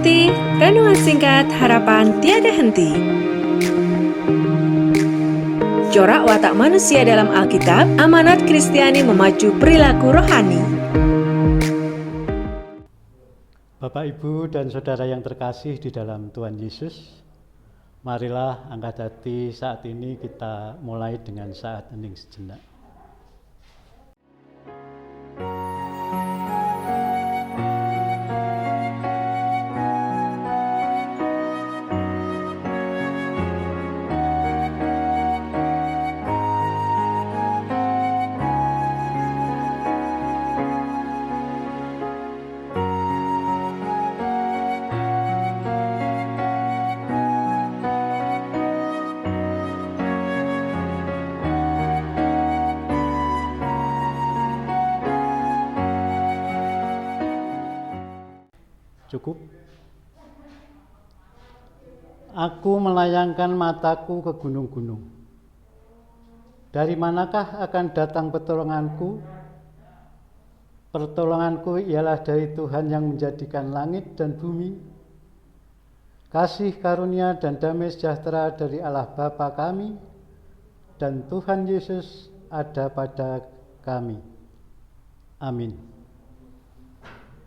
ikuti renungan singkat harapan tiada henti. Corak watak manusia dalam Alkitab, amanat Kristiani memacu perilaku rohani. Bapak, Ibu, dan Saudara yang terkasih di dalam Tuhan Yesus, marilah angkat hati saat ini kita mulai dengan saat hening sejenak. Cukup. Aku melayangkan mataku ke gunung-gunung. Dari manakah akan datang pertolonganku? Pertolonganku ialah dari Tuhan yang menjadikan langit dan bumi. Kasih karunia dan damai sejahtera dari Allah Bapa kami dan Tuhan Yesus ada pada kami. Amin.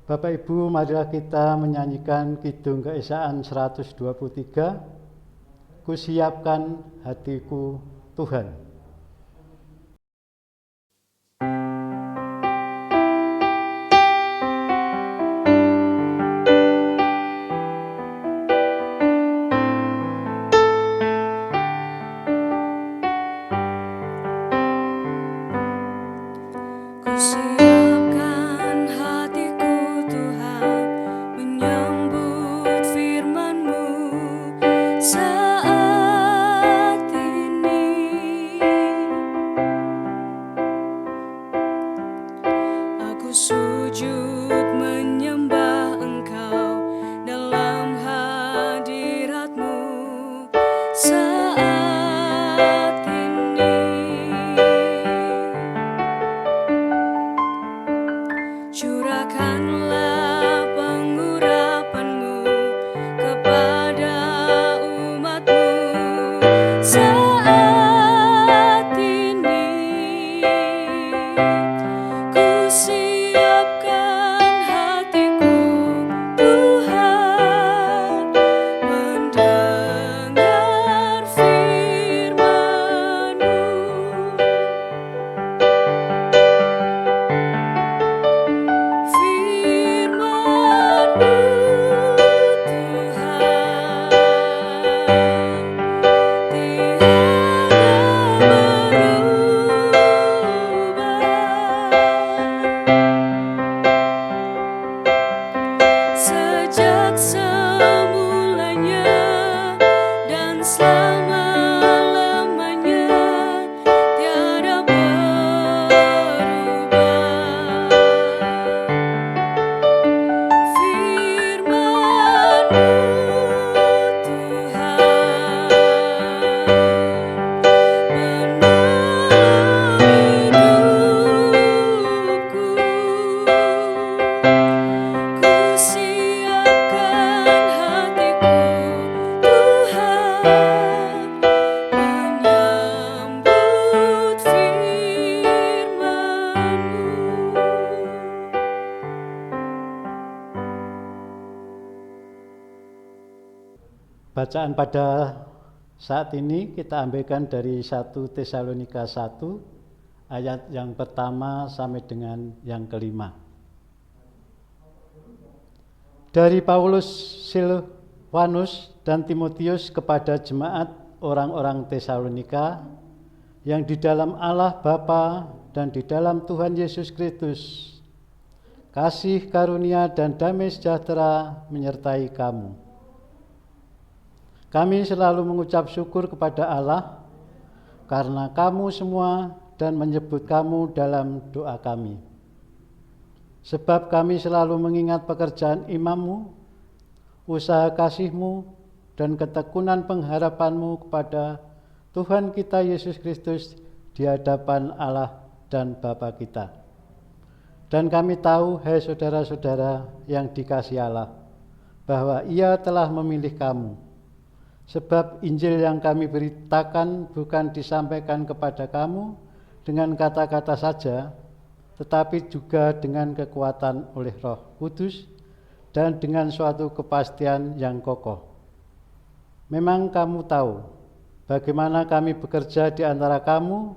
Bapak Ibu, marilah kita menyanyikan Kidung Keesaan 123, Kusiapkan hatiku Tuhan. Bacaan pada saat ini kita ambilkan dari 1 Tesalonika 1 ayat yang pertama sampai dengan yang kelima. Dari Paulus, Silvanus, dan Timotius kepada jemaat orang-orang Tesalonika yang di dalam Allah Bapa dan di dalam Tuhan Yesus Kristus, kasih karunia dan damai sejahtera menyertai kamu. Kami selalu mengucap syukur kepada Allah karena kamu semua dan menyebut kamu dalam doa kami. Sebab kami selalu mengingat pekerjaan imammu, usaha kasihmu, dan ketekunan pengharapanmu kepada Tuhan kita Yesus Kristus di hadapan Allah dan Bapa kita. Dan kami tahu, hai saudara-saudara yang dikasihi Allah, bahwa Ia telah memilih kamu. Sebab Injil yang kami beritakan bukan disampaikan kepada kamu dengan kata-kata saja, tetapi juga dengan kekuatan oleh Roh Kudus dan dengan suatu kepastian yang kokoh. Memang kamu tahu bagaimana kami bekerja di antara kamu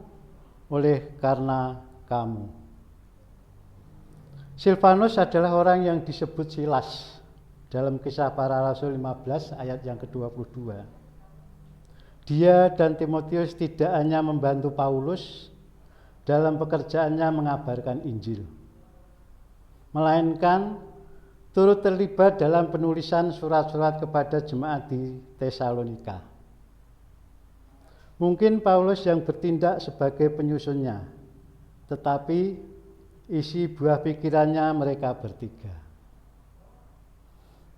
oleh karena kamu. Silvanus adalah orang yang disebut Silas dalam Kisah Para Rasul 15 ayat yang ke-22. Dia dan Timotius tidak hanya membantu Paulus dalam pekerjaannya mengabarkan Injil, melainkan turut terlibat dalam penulisan surat-surat kepada jemaat di Tesalonika. Mungkin Paulus yang bertindak sebagai penyusunnya, tetapi isi buah pikirannya mereka bertiga.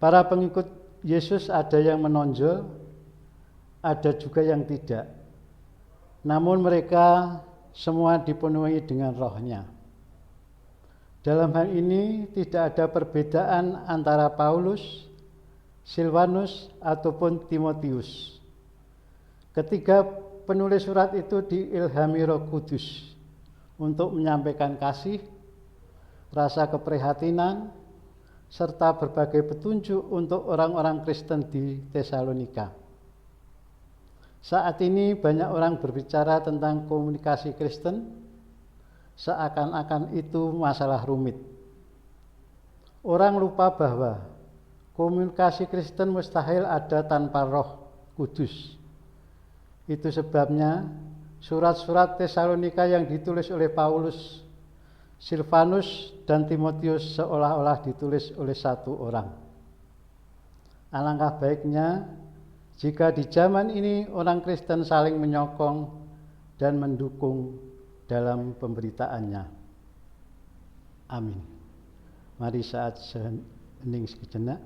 Para pengikut Yesus ada yang menonjol, ada juga yang tidak. Namun mereka semua dipenuhi dengan Roh-Nya. Dalam hal ini tidak ada perbedaan antara Paulus, Silvanus, ataupun Timotius. Ketiga penulis surat itu diilhami Roh Kudus untuk menyampaikan kasih, rasa keprihatinan, serta berbagai petunjuk untuk orang-orang Kristen di Tesalonika. Saat ini banyak orang berbicara tentang komunikasi Kristen, seakan-akan itu masalah rumit. Orang lupa bahwa komunikasi Kristen mustahil ada tanpa Roh Kudus. Itu sebabnya surat-surat Tesalonika yang ditulis oleh Paulus, Silvanus, dan Timotius seolah-olah ditulis oleh satu orang. Alangkah baiknya jika di zaman ini orang Kristen saling menyokong dan mendukung dalam pemberitaannya. Amin. Mari saat hening sejenak.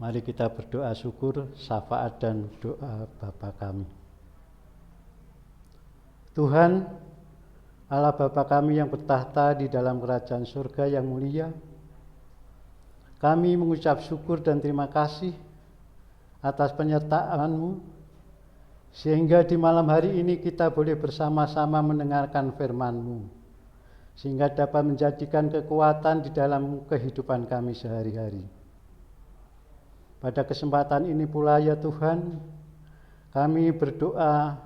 Mari kita berdoa syukur, syafaat dan doa Bapa kami. Tuhan, Allah Bapa kami yang bertahta di dalam kerajaan surga yang mulia, kami mengucap syukur dan terima kasih atas penyertaan-Mu, sehingga di malam hari ini kita boleh bersama-sama mendengarkan firman-Mu, sehingga dapat menjadikan kekuatan di dalam kehidupan kami sehari-hari. Pada kesempatan ini pula ya Tuhan, Kami berdoa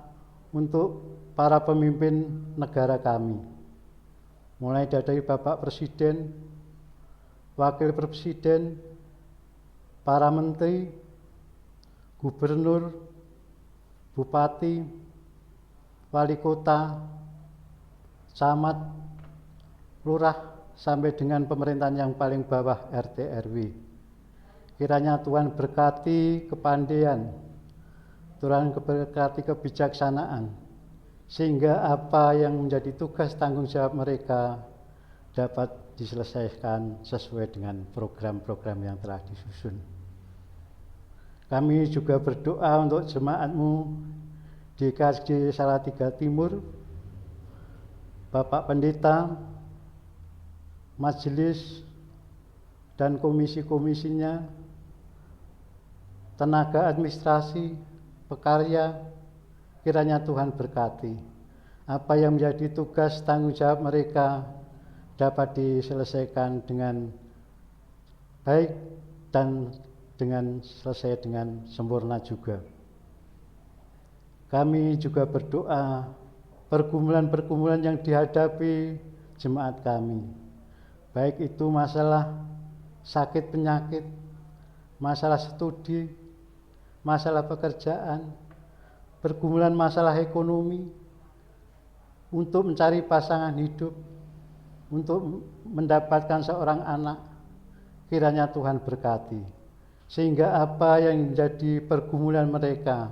untuk para pemimpin negara kami, mulai dari Bapak Presiden, Wakil Presiden, para menteri, gubernur, bupati, wali kota, camat, lurah, sampai dengan pemerintahan yang paling bawah RT RW. Kiranya Tuhan berkati kepandaian, Tuhan berkati kebijaksanaan, sehingga apa yang menjadi tugas tanggung jawab mereka dapat diselesaikan sesuai dengan program-program yang telah disusun. Kami juga berdoa untuk jemaatmu di KSG Salatiga Timur, Bapak Pendeta, majelis dan komisi-komisinya, tenaga administrasi, pekarya, kiranya Tuhan berkati. Apa yang menjadi tugas tanggung jawab mereka dapat diselesaikan dengan baik dan selesai dengan sempurna juga. Kami juga berdoa pergumulan-pergumulan yang dihadapi jemaat kami, baik itu masalah sakit penyakit, masalah studi, masalah pekerjaan, pergumulan masalah ekonomi, untuk mencari pasangan hidup, untuk mendapatkan seorang anak, kiranya Tuhan berkati, sehingga apa yang menjadi pergumulan mereka,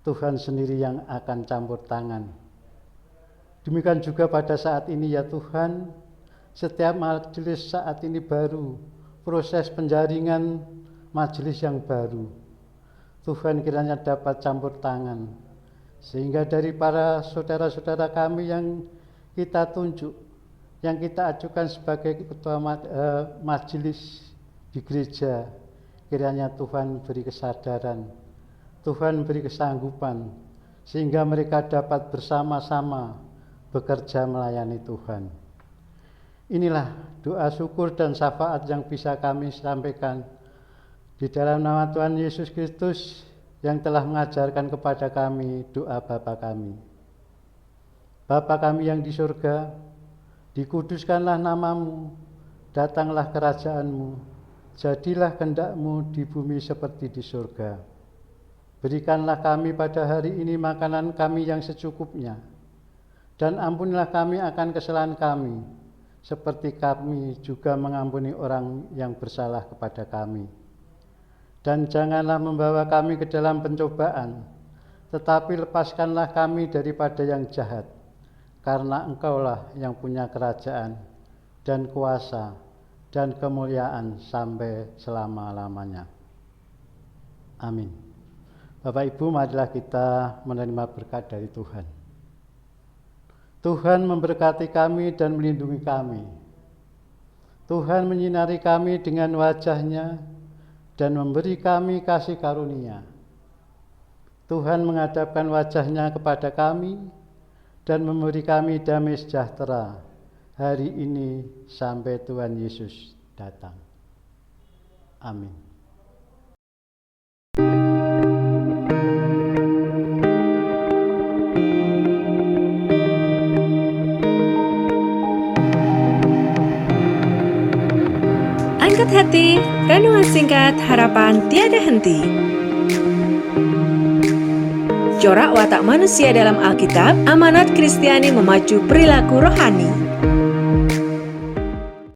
Tuhan sendiri yang akan campur tangan. Demikian juga pada saat ini ya Tuhan, setiap majelis saat ini baru, proses penjaringan majelis yang baru, Tuhan kiranya dapat campur tangan, sehingga dari para saudara-saudara kami yang kita tunjuk, yang kita ajukan sebagai ketua majelis di gereja, kiranya Tuhan beri kesadaran, Tuhan beri kesanggupan, sehingga mereka dapat bersama-sama bekerja melayani Tuhan. Inilah doa syukur dan syafaat yang bisa kami sampaikan di dalam nama Tuhan Yesus Kristus yang telah mengajarkan kepada kami doa Bapa kami. Bapa kami yang di surga, dikuduskanlah namamu, datanglah kerajaanmu, jadilah kehendak-Mu di bumi seperti di surga. Berikanlah kami pada hari ini makanan kami yang secukupnya, dan ampunilah kami akan kesalahan kami, seperti kami juga mengampuni orang yang bersalah kepada kami. Dan janganlah membawa kami ke dalam pencobaan, tetapi lepaskanlah kami daripada yang jahat, karena Engkaulah yang punya kerajaan dan kuasa dan kemuliaan sampai selama-lamanya. Amin. Bapak Ibu, marilah kita menerima berkat dari Tuhan. Tuhan memberkati kami dan melindungi kami. Tuhan menyinari kami dengan wajah-Nya dan memberi kami kasih karunia. Tuhan menghadapkan wajah-Nya kepada kami dan memberi kami damai sejahtera hari ini sampai Tuhan Yesus datang. Amin. Angkat hati, renungan singkat harapan tiada henti. Corak watak manusia dalam Alkitab, amanat Kristiani memacu perilaku rohani.